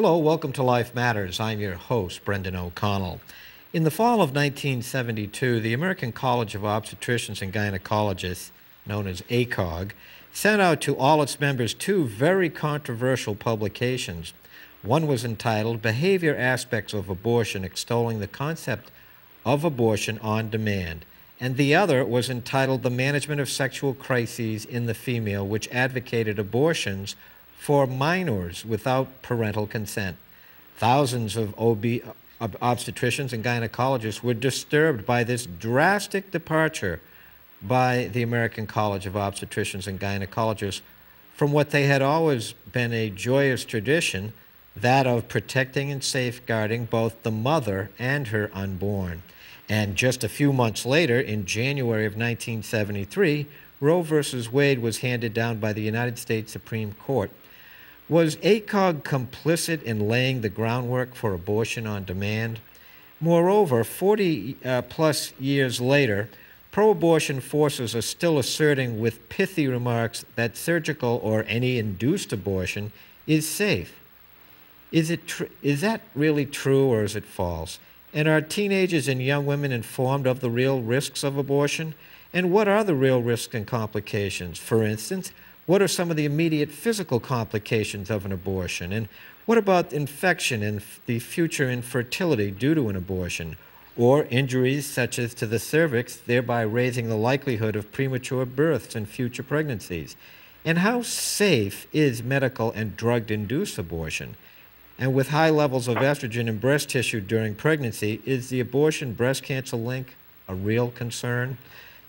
Hello, welcome to Life Matters. I'm your host, Brendan O'Connell. In the fall of 1972, the American College of Obstetricians and Gynecologists, known as ACOG, sent out to all its members two very controversial publications. One was entitled Behavior Aspects of Abortion, extolling the concept of abortion on demand, and the other was entitled The Management of Sexual Crises in the Female, which advocated abortions for minors without parental consent. Thousands of obstetricians and gynecologists were disturbed by this drastic departure by the American College of Obstetricians and Gynecologists from what they had always been a joyous tradition, that of protecting and safeguarding both the mother and her unborn. And just a few months later, in January of 1973, Roe v. Wade was handed down by the United States Supreme Court. Was ACOG complicit in laying the groundwork for abortion on demand? Moreover, 40-plus years later, pro-abortion forces are still asserting with pithy remarks that surgical or any induced abortion is safe. Is that really true, or is it false? And are teenagers and young women informed of the real risks of abortion? And what are the real risks and complications? For instance, what are some of the immediate physical complications of an abortion? And what about infection and the future infertility due to an abortion? Or injuries such as to the cervix, thereby raising the likelihood of premature births and future pregnancies? And how safe is medical and drug-induced abortion? And with high levels of estrogen in breast tissue during pregnancy, is the abortion-breast cancer link a real concern?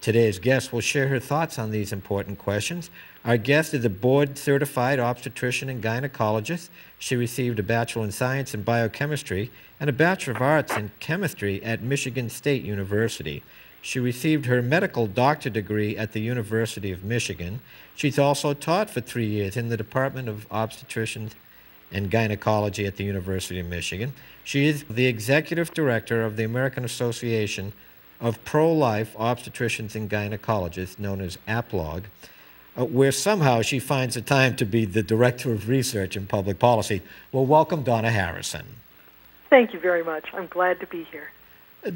Today's guest will share her thoughts on these important questions. Our guest is a board-certified obstetrician and gynecologist. She received a Bachelor in Science in Biochemistry and a Bachelor of Arts in Chemistry at Michigan State University. She received her medical doctor degree at the University of Michigan. She's also taught for 3 years in the Department of Obstetricians and Gynecology at the University of Michigan. She is the executive director of the American Association of Pro-Life Obstetricians and Gynecologists, known as APLOG, where somehow she finds the time to be the director of research and public policy. Well, welcome, Donna Harrison. Thank you very much. I'm glad to be here.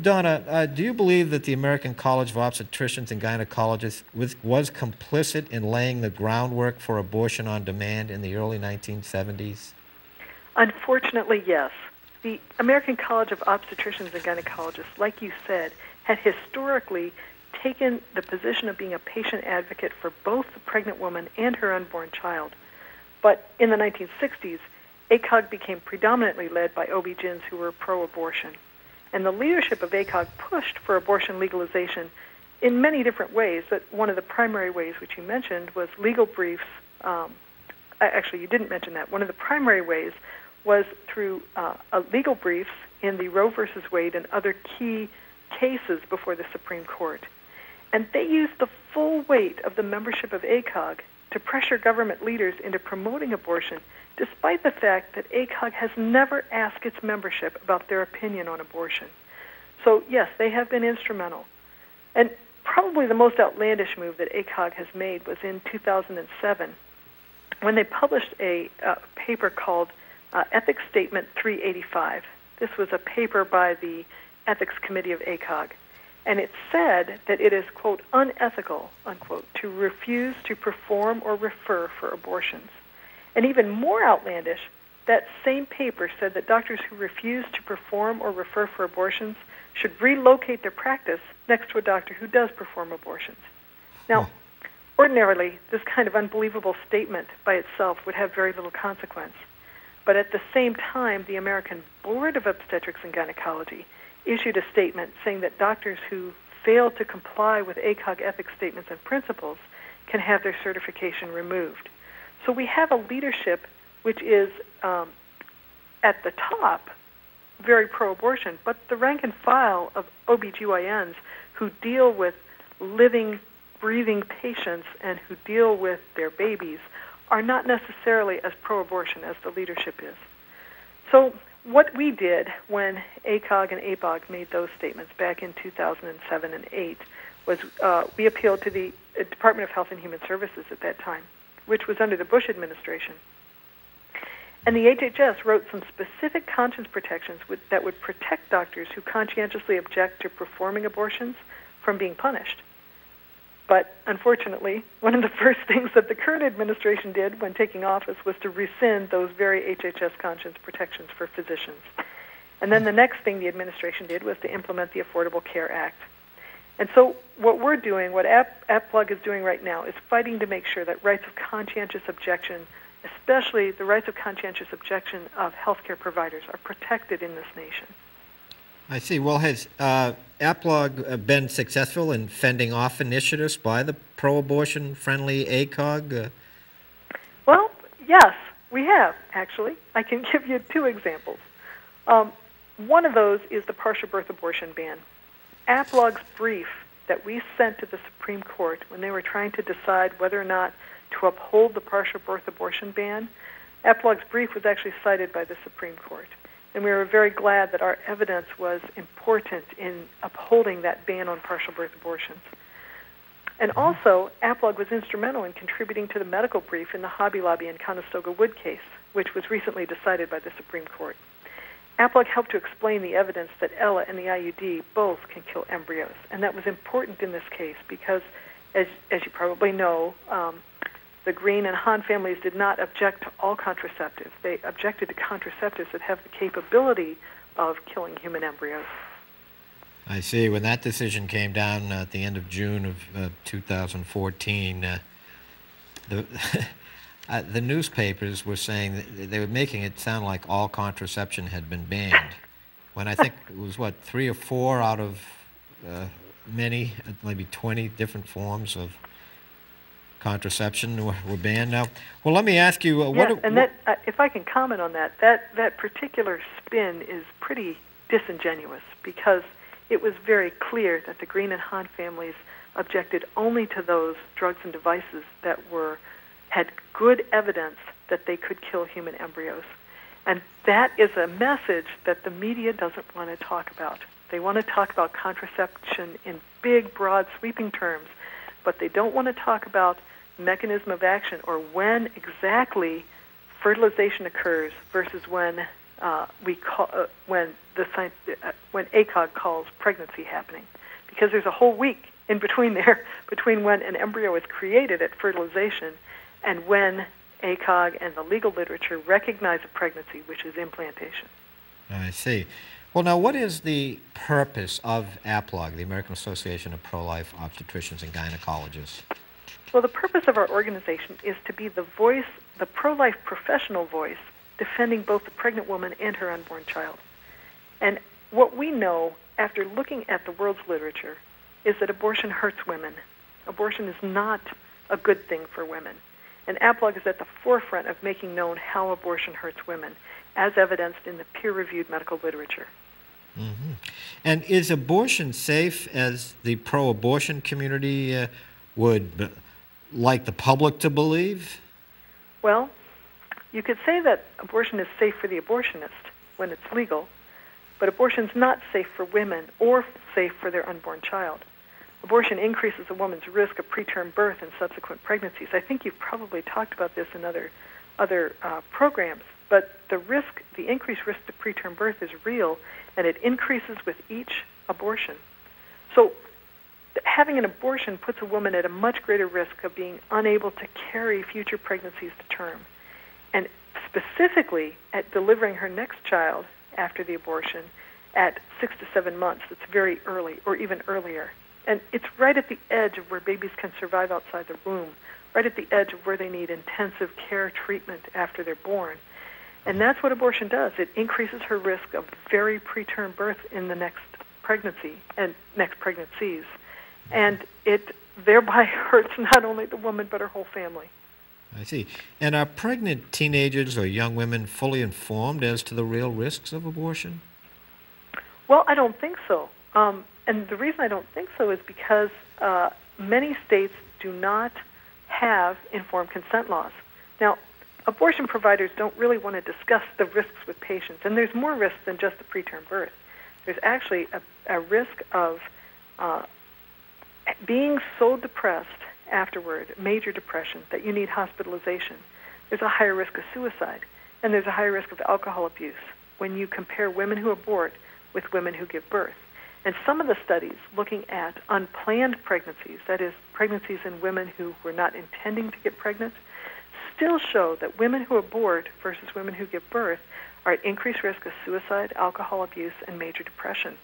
Donna, do you believe that the American College of Obstetricians and Gynecologists was complicit in laying the groundwork for abortion on demand in the early 1970s? Unfortunately, yes. The American College of Obstetricians and Gynecologists, like you said, had historically taken the position of being a patient advocate for both the pregnant woman and her unborn child. But in the 1960s, ACOG became predominantly led by OB-GYNs who were pro-abortion. And the leadership of ACOG pushed for abortion legalization in many different ways, but one of the primary ways, which you mentioned, was legal briefs. Actually, you didn't mention that. One of the primary ways was through legal briefs in the Roe v. Wade and other key cases before the Supreme Court. And they used the full weight of the membership of ACOG to pressure government leaders into promoting abortion, despite the fact that ACOG has never asked its membership about their opinion on abortion. So, yes, they have been instrumental. And probably the most outlandish move that ACOG has made was in 2007, when they published a paper called Ethics Statement 385. This was a paper by the Ethics Committee of ACOG. And it said that it is, quote, unethical, unquote, to refuse to perform or refer for abortions. And even more outlandish, that same paper said that doctors who refuse to perform or refer for abortions should relocate their practice next to a doctor who does perform abortions. Now, ordinarily, this kind of unbelievable statement by itself would have very little consequence. But at the same time, the American Board of Obstetrics and Gynecology issued a statement saying that doctors who fail to comply with ACOG ethics statements and principles can have their certification removed. So we have a leadership which is, at the top, very pro-abortion, but the rank and file of OBGYNs who deal with living, breathing patients and who deal with their babies are not necessarily as pro-abortion as the leadership is. So what we did when ACOG and ABOG made those statements back in 2007 and 8 was we appealed to the Department of Health and Human Services at that time, which was under the Bush administration. And the HHS wrote some specific conscience protections that would protect doctors who conscientiously object to performing abortions from being punished. But unfortunately, one of the first things that the current administration did when taking office was to rescind those very HHS conscience protections for physicians. And then the next thing the administration did was to implement the Affordable Care Act. And so what we're doing, what AppPlug is doing right now, is fighting to make sure that rights of conscientious objection, especially the rights of conscientious objection of healthcare providers, are protected in this nation. I see. Well, has AppLog been successful in fending off initiatives by the pro-abortion friendly ACOG? Well, yes, we have, actually. I can give you two examples. One of those is the partial birth abortion ban. AppLog's brief that we sent to the Supreme Court when they were trying to decide whether or not to uphold the partial birth abortion ban, AppLog's brief was actually cited by the Supreme Court. And we were very glad that our evidence was important in upholding that ban on partial birth abortions. And also, AppLog was instrumental in contributing to the medical brief in the Hobby Lobby and Conestoga Wood case, which was recently decided by the Supreme Court. AppLog helped to explain the evidence that Ella and the IUD both can kill embryos. And that was important in this case because, as you probably know, the Green and Hahn families did not object to all contraceptives. They objected to contraceptives that have the capability of killing human embryos. I see. When that decision came down at the end of June of 2014, the newspapers were saying that they were making it sound like all contraception had been banned, when I think it was, 3 or 4 out of many, maybe 20 different forms of contraception were banned now. Well, let me ask you, if I can comment on that, that particular spin is pretty disingenuous because it was very clear that the Green and Hahn families objected only to those drugs and devices that had good evidence that they could kill human embryos. And that is a message that the media doesn't want to talk about. They want to talk about contraception in big, broad, sweeping terms, but they don't want to talk about mechanism of action or when exactly fertilization occurs versus when when ACOG calls pregnancy happening, because there's a whole week in between there between when an embryo is created at fertilization and when ACOG and the legal literature recognize a pregnancy, which is implantation. I see. Well, now, what is the purpose of AppLog, the American Association of Pro-Life Obstetricians and Gynecologists? Well, the purpose of our organization is to be the voice, the pro-life professional voice, defending both the pregnant woman and her unborn child. And what we know after looking at the world's literature is that abortion hurts women. Abortion is not a good thing for women. And AppLog is at the forefront of making known how abortion hurts women, as evidenced in the peer-reviewed medical literature. Mm-hmm. And is abortion safe, as the pro-abortion community would like the public to believe? Well, you could say that abortion is safe for the abortionist when it's legal, but abortion's not safe for women or safe for their unborn child. Abortion increases a woman's risk of preterm birth and subsequent pregnancies. I think you've probably talked about this in other programs, but the increased risk to preterm birth is real, and it increases with each abortion. So having an abortion puts a woman at a much greater risk of being unable to carry future pregnancies to term. And specifically at delivering her next child after the abortion at 6 to 7 months, it's very early, or even earlier. And it's right at the edge of where babies can survive outside the womb, right at the edge of where they need intensive care treatment after they're born. And that's what abortion does. It increases her risk of very preterm birth in the next pregnancy and next pregnancies. And it thereby hurts not only the woman but her whole family. I see. And are pregnant teenagers or young women fully informed as to the real risks of abortion? Well, I don't think so. And the reason I don't think so is because many states do not have informed consent laws. Now, abortion providers don't really want to discuss the risks with patients, and there's more risk than just the preterm birth. There's actually a risk of being so depressed afterward, major depression, that you need hospitalization. There's a higher risk of suicide. and there's a higher risk of alcohol abuse when you compare women who abort with women who give birth. And some of the studies looking at unplanned pregnancies, that is, pregnancies in women who were not intending to get pregnant, still show that women who abort versus women who give birth are at increased risk of suicide, alcohol abuse, and major depression.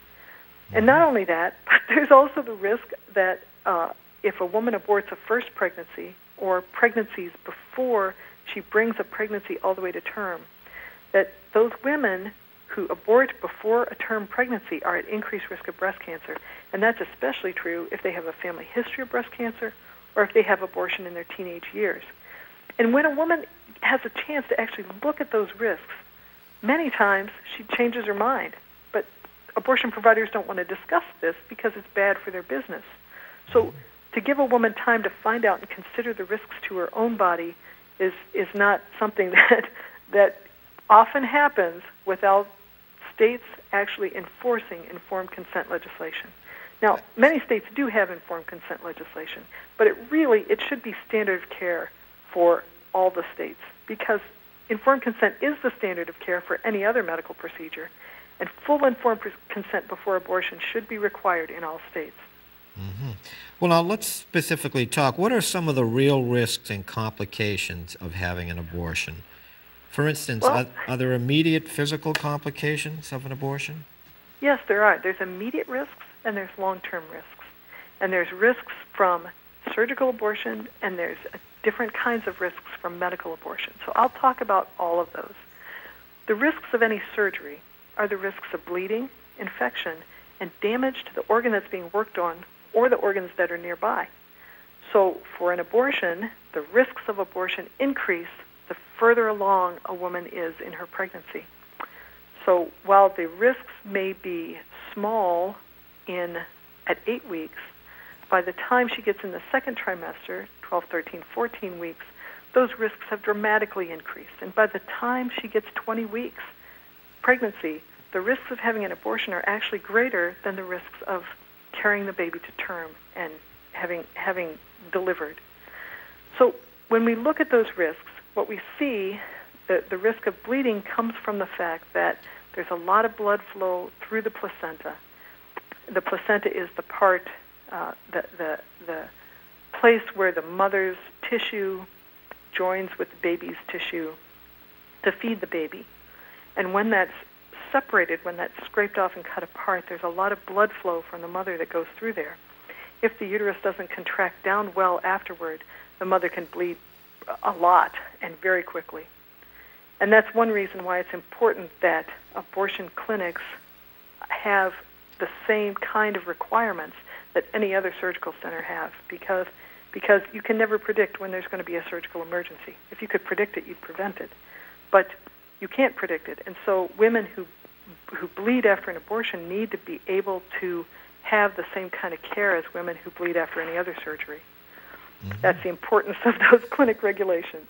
And not only that, but there's also the risk that if a woman aborts a first pregnancy or pregnancies before she brings a pregnancy all the way to term, that those women who abort before a term pregnancy are at increased risk of breast cancer. And that's especially true if they have a family history of breast cancer or if they have abortion in their teenage years. And when a woman has a chance to actually look at those risks, many times she changes her mind. But abortion providers don't want to discuss this because it's bad for their business. So to give a woman time to find out and consider the risks to her own body is not something that often happens without states actually enforcing informed consent legislation. Now, many states do have informed consent legislation, but it should be standard of care for all the states because informed consent is the standard of care for any other medical procedure, and full informed consent before abortion should be required in all states. Mm-hmm. Well, now let's specifically talk. What are some of the real risks and complications of having an abortion? For instance, are there immediate physical complications of an abortion? Yes, there are. There's immediate risks and there's long-term risks. And there's risks from surgical abortion and there's different kinds of risks from medical abortion. So I'll talk about all of those. The risks of any surgery are the risks of bleeding, infection, and damage to the organ that's being worked on or the organs that are nearby. So for an abortion, the risks of abortion increase the further along a woman is in her pregnancy. So while the risks may be small at 8 weeks, by the time she gets in the second trimester, 12, 13, 14 weeks, those risks have dramatically increased. And by the time she gets 20 weeks pregnancy, the risks of having an abortion are actually greater than the risks of carrying the baby to term and having delivered. So when we look at those risks, what we see, the risk of bleeding comes from the fact that there's a lot of blood flow through the placenta. The placenta is the part, the place where the mother's tissue joins with the baby's tissue to feed the baby. And when that's separated, when that's scraped off and cut apart, there's a lot of blood flow from the mother that goes through there. If the uterus doesn't contract down well afterward, the mother can bleed a lot and very quickly. And that's one reason why it's important that abortion clinics have the same kind of requirements that any other surgical center have, because you can never predict when there's going to be a surgical emergency. If you could predict it, you'd prevent it. But you can't predict it. And so women who bleed after an abortion need to be able to have the same kind of care as women who bleed after any other surgery. Mm-hmm. That's the importance of those clinic regulations.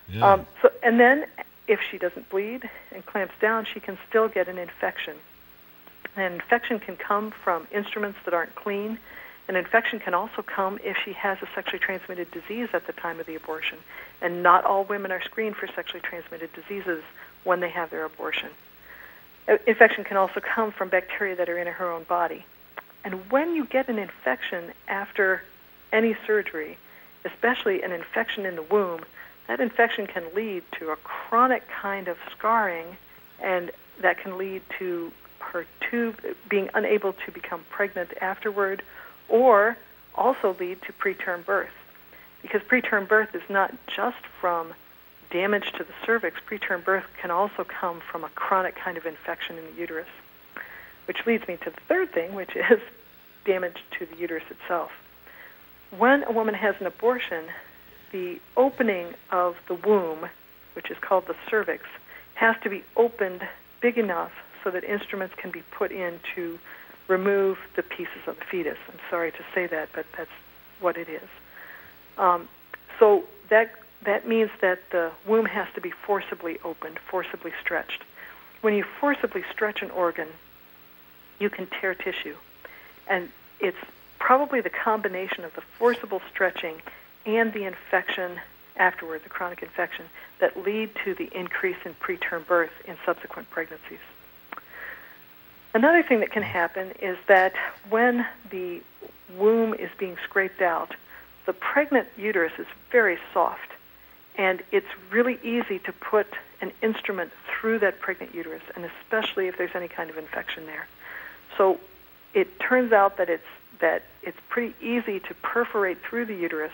Yeah. And then if she doesn't bleed and clamps down, she can still get an infection. An infection can come from instruments that aren't clean. An infection can also come if she has a sexually transmitted disease at the time of the abortion. And not all women are screened for sexually transmitted diseases when they have their abortion. Infection can also come from bacteria that are in her own body. And when you get an infection after any surgery, especially an infection in the womb, that infection can lead to a chronic kind of scarring, and that can lead to her tube being unable to become pregnant afterward, or also lead to preterm birth. Because preterm birth is not just from damage to the cervix. Preterm birth can also come from a chronic kind of infection in the uterus, which leads me to the third thing, which is damage to the uterus itself. When a woman has an abortion, the opening of the womb, which is called the cervix, has to be opened big enough so that instruments can be put in to remove the pieces of the fetus. I'm sorry to say that, but that's what it is. So that means that the womb has to be forcibly opened, forcibly stretched. When you forcibly stretch an organ, you can tear tissue. And it's probably the combination of the forcible stretching and the infection afterward, the chronic infection, that lead to the increase in preterm birth in subsequent pregnancies. Another thing that can happen is that when the womb is being scraped out, the pregnant uterus is very soft, and it's really easy to put an instrument through that pregnant uterus, and especially if there's any kind of infection there. So it turns out that it's pretty easy to perforate through the uterus,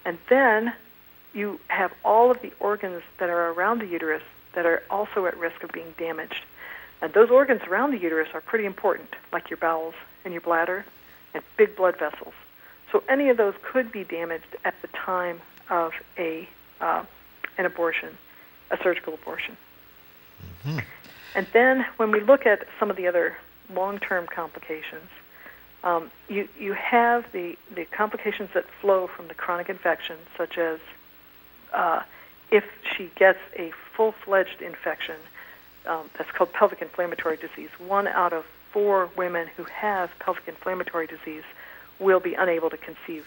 and then you have all of the organs that are around the uterus that are also at risk of being damaged. And those organs around the uterus are pretty important, like your bowels and your bladder and big blood vessels. So any of those could be damaged at the time of an abortion, a surgical abortion. Mm-hmm. And then when we look at some of the other long-term complications, you have the complications that flow from the chronic infection, such as if she gets a full-fledged infection, that's called pelvic inflammatory disease. 1 out of 4 women who have pelvic inflammatory disease will be unable to conceive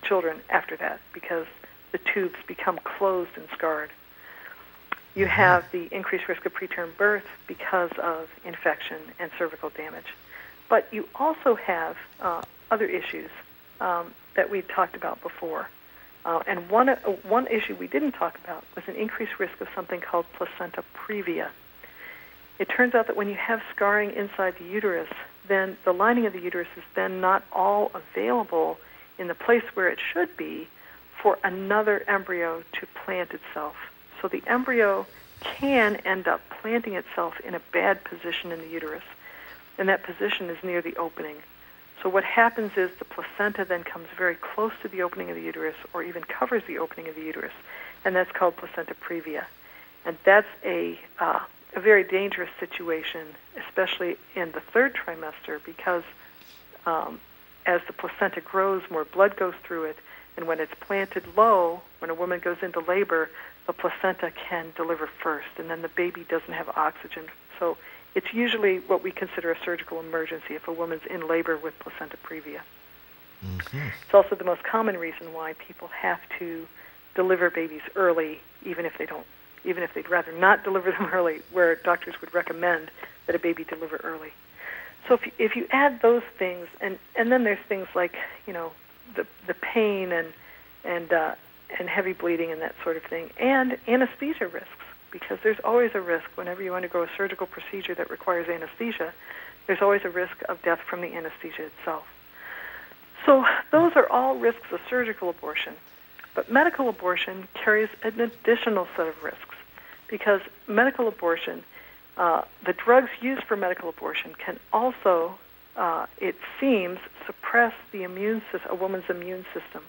children after that because the tubes become closed and scarred. You have the increased risk of preterm birth because of infection and cervical damage. But you also have other issues that we talked about before. And one issue we didn't talk about was an increased risk of something called placenta previa. It turns out that when you have scarring inside the uterus, then the lining of the uterus is then not all available in the place where it should be for another embryo to plant itself. So the embryo can end up planting itself in a bad position in the uterus, and that position is near the opening. So what happens is the placenta then comes very close to the opening of the uterus or even covers the opening of the uterus, and that's called placenta previa. And that's a very dangerous situation, especially in the 3rd trimester, because as the placenta grows, more blood goes through it, and when it's planted low, when a woman goes into labor, the placenta can deliver first, and then the baby doesn't have oxygen. So it's usually what we consider a surgical emergency if a woman's in labor with placenta previa. Mm-hmm. It's also the most common reason why people have to deliver babies early, even if they'd rather not deliver them early, where doctors would recommend that a baby deliver early. So if you add those things, and then there's things like, the pain and heavy bleeding and that sort of thing, and anesthesia risks, because there's always a risk whenever you undergo a surgical procedure that requires anesthesia. There's always a risk of death from the anesthesia itself. So those are all risks of surgical abortion. But medical abortion carries an additional set of risks, because medical abortion, the drugs used for medical abortion can also, it seems, suppress a woman's immune system.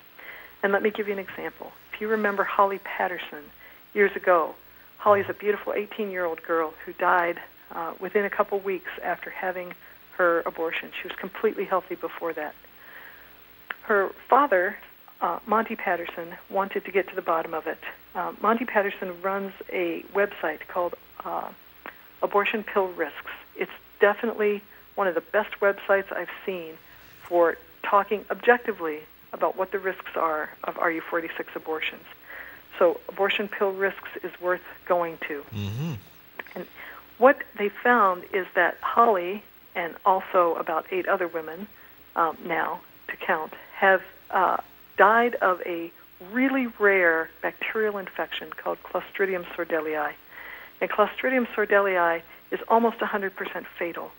And let me give you an example. If you remember Holly Patterson years ago, Holly's a beautiful 18-year-old girl who died within a couple weeks after having her abortion. She was completely healthy before that. Her father, Monty Patterson, wanted to get to the bottom of it. Monty Patterson runs a website called Abortion Pill Risks. It's definitely one of the best websites I've seen for talking objectively about what the risks are of RU46 abortions. So Abortion Pill Risks is worth going to. Mm-hmm. And what they found is that Holly, and also about 8 other women now to count, have died of a really rare bacterial infection called Clostridium sordelii. And Clostridium sordelii is almost 100% fatal.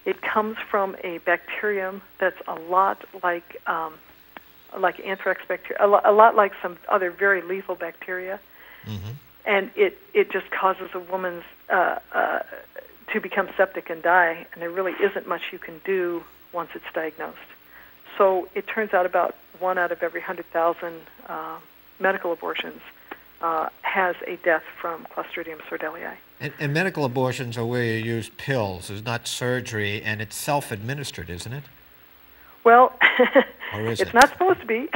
It comes from a bacterium that's a lot like anthrax bacteria, a lot like some other very lethal bacteria, mm-hmm. and it just causes a woman's to become septic and die, and there really isn't much you can do once it's diagnosed. So it turns out about 1 out of every 100,000 medical abortions has a death from Clostridium sordelii. And medical abortions are where you use pills. It's not surgery, and it's self-administered, isn't it? Well, Or is it's it? not supposed to be.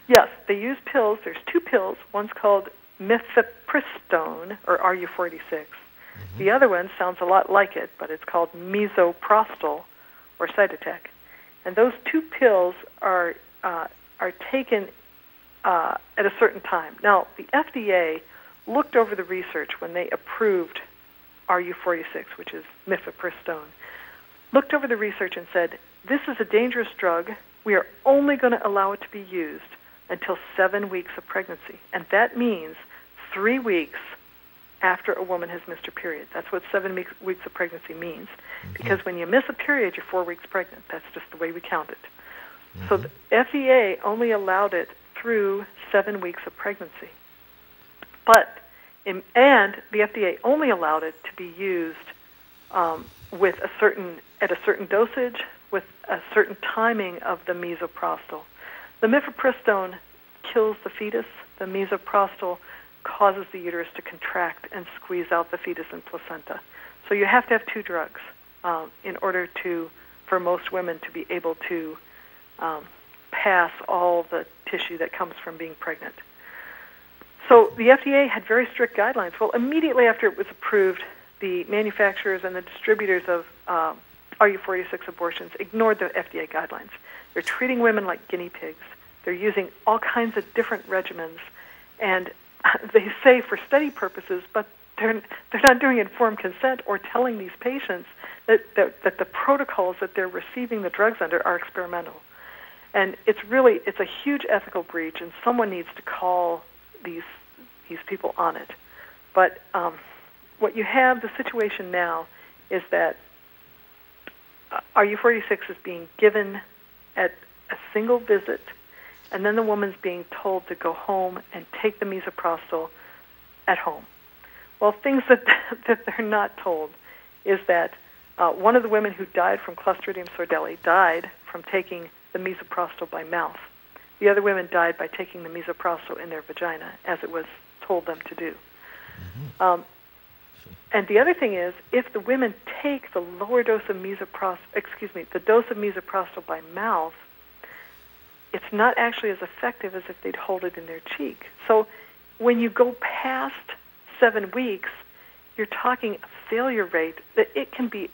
Yes, they use pills. There's 2 pills. One's called mifepristone, or RU46. Mm-hmm. The other one sounds a lot like it, but it's called misoprostol, or Cytotec. And those 2 pills are taken at a certain time. Now, the FDA looked over the research when they approved RU46, which is mifepristone, looked over the research and said, this is a dangerous drug. We are only going to allow it to be used until 7 weeks of pregnancy. And that means 3 weeks after a woman has missed her period. That's what 7 weeks of pregnancy means. Because when you miss a period, you're 4 weeks pregnant. That's just the way we count it. So the FDA only allowed it through 7 weeks of pregnancy. And the FDA only allowed it to be used at a certain dosage with a certain timing of the misoprostol. The mifepristone kills the fetus. The misoprostol causes the uterus to contract and squeeze out the fetus and placenta. So you have to have 2 drugs in order for most women to be able to pass all the tissue that comes from being pregnant. So the FDA had very strict guidelines. Well, immediately after it was approved, the manufacturers and the distributors of RU46 abortions ignored the FDA guidelines. They're treating women like guinea pigs. They're using all kinds of different regimens, and they say for study purposes, but they're not doing informed consent or telling these patients that the protocols that they're receiving the drugs under are experimental. And it's a huge ethical breach, and someone needs to call these people on it. But what you have, the situation now, is that RU46 is being given at a single visit, and then the woman's being told to go home and take the misoprostol at home. Well, things that they're not told is that one of the women who died from Clostridium sordelli died from taking the misoprostol by mouth. The other women died by taking the misoprostol in their vagina, as it was told them to do. And the other thing is, if the women take the lower dose of the dose of misoprostol by mouth, it's not actually as effective as if they'd hold it in their cheek. So when you go past 7 weeks, you're talking a failure rate that it can be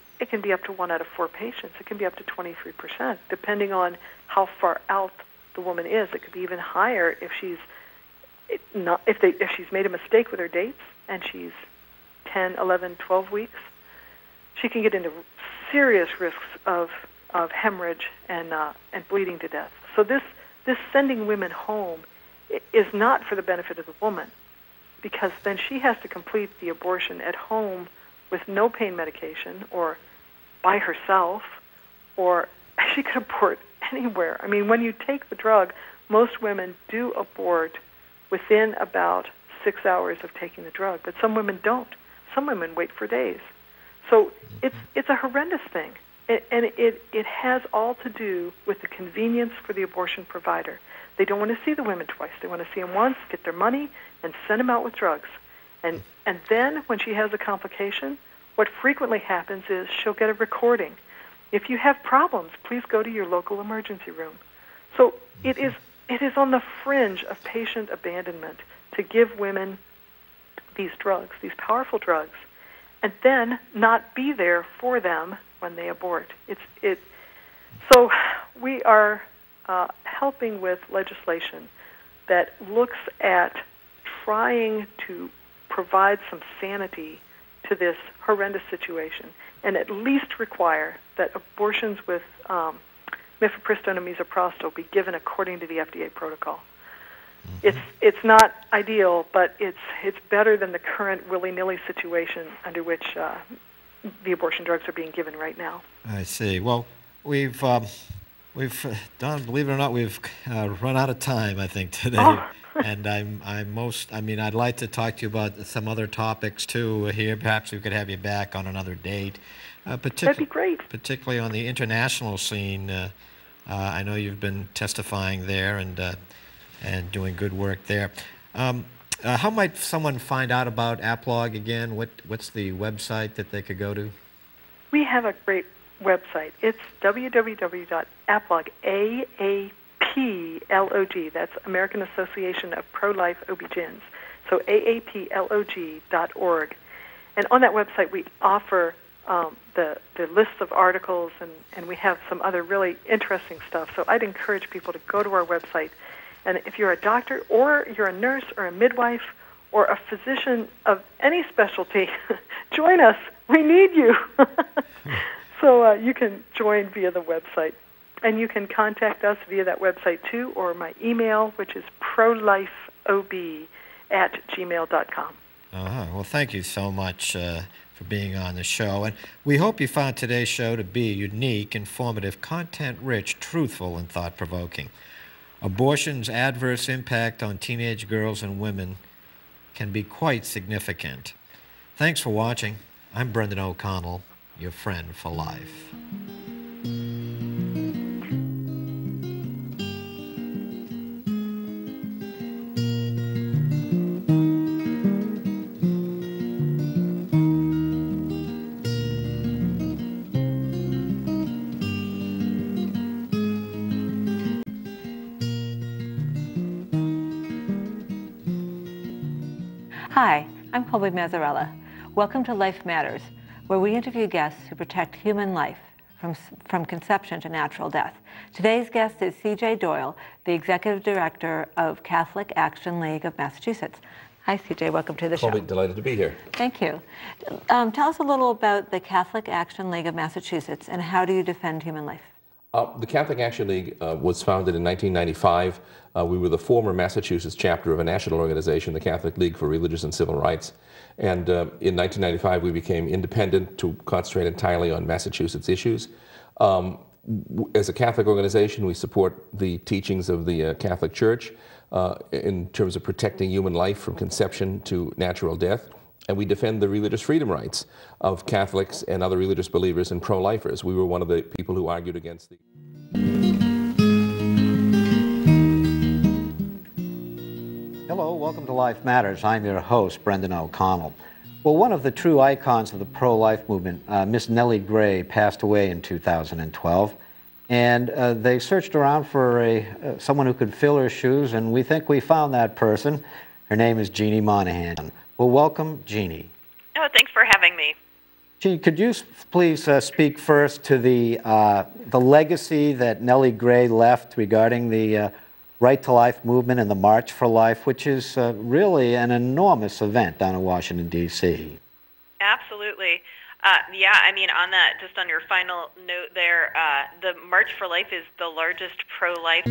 up to 1 out of 4 patients. It can be up to 23%, depending on how far out the woman is. It could be even higher if she's made a mistake with her dates and she's 10, 11, 12 weeks. She can get into serious risks of hemorrhage and bleeding to death. So this sending women home is not for the benefit of the woman, because then she has to complete the abortion at home with no pain medication or by herself, or she could abort anywhere. I mean, when you take the drug, most women do abort within about 6 hours of taking the drug, but some women don't. Some women wait for days. So it's a horrendous thing, and it has all to do with the convenience for the abortion provider. They don't want to see the women twice. They want to see them once, get their money, and send them out with drugs. And then when she has a complication, what frequently happens is she'll get a recording. If you have problems, please go to your local emergency room. So it is on the fringe of patient abandonment to give women these drugs, these powerful drugs, and then not be there for them when they abort. So we are helping with legislation that looks at trying to provide some sanity to this horrendous situation, and at least require that abortions with mifepristone and misoprostol be given according to the FDA protocol. It's not ideal, but it's better than the current willy-nilly situation under which the abortion drugs are being given right now. I see. Well, we've Don, believe it or not, we've run out of time, I think, today. Oh. And I'd like to talk to you about some other topics too here. Perhaps we could have you back on another date. That'd be great. Particularly on the international scene. I know you've been testifying there and doing good work there. How might someone find out about APLOG again? What's the website that they could go to? We have a great website. It's www.APLOG, AAPLOG, that's American Association of Pro-Life OB-GYNs, so AAPLOG.org. And on that website we offer the lists of articles, and we have some other really interesting stuff. So I'd encourage people to go to our website And if you're a doctor or you're a nurse or a midwife or a physician of any specialty, join us. We need you. So you can join via the website. And you can contact us via that website too, or my email, which is prolifeob@gmail.com. Well, thank you so much for being on the show. And we hope you found today's show to be unique, informative, content-rich, truthful, and thought-provoking. Abortion's adverse impact on teenage girls and women can be quite significant. Thanks for watching. I'm Brendan O'Connell, your friend for life. Hi, I'm Colby Mazzarella. Welcome to Life Matters, where we interview guests who protect human life from conception to natural death. Today's guest is C.J. Doyle, the Executive Director of Catholic Action League of Massachusetts. Hi, C.J. Welcome to the show. Colby, delighted to be here. Thank you. Tell us a little about the Catholic Action League of Massachusetts and how do you defend human life? The Catholic Action League was founded in 1995. We were the former Massachusetts chapter of a national organization, the Catholic League for Religious and Civil Rights. And in 1995, we became independent to concentrate entirely on Massachusetts issues. As a Catholic organization, we support the teachings of the Catholic Church in terms of protecting human life from conception to natural death. And we defend the religious freedom rights of Catholics and other religious believers and pro-lifers. We were one of the people who argued against the... Hello, welcome to Life Matters. I'm your host, Brendan O'Connell. Well, one of the true icons of the pro-life movement, Miss Nellie Gray, passed away in 2012. And they searched around for someone who could fill her shoes, and we think we found that person. Her name is Jeannie Monahan. Well, welcome, Jeannie. Oh, thanks for having me. Jeannie, could you please speak first to the legacy that Nellie Gray left regarding the Right to Life movement and the March for Life, which is really an enormous event down in Washington, D.C. Absolutely. Yeah, I mean, on that, just on your final note there, the March for Life is the largest pro-life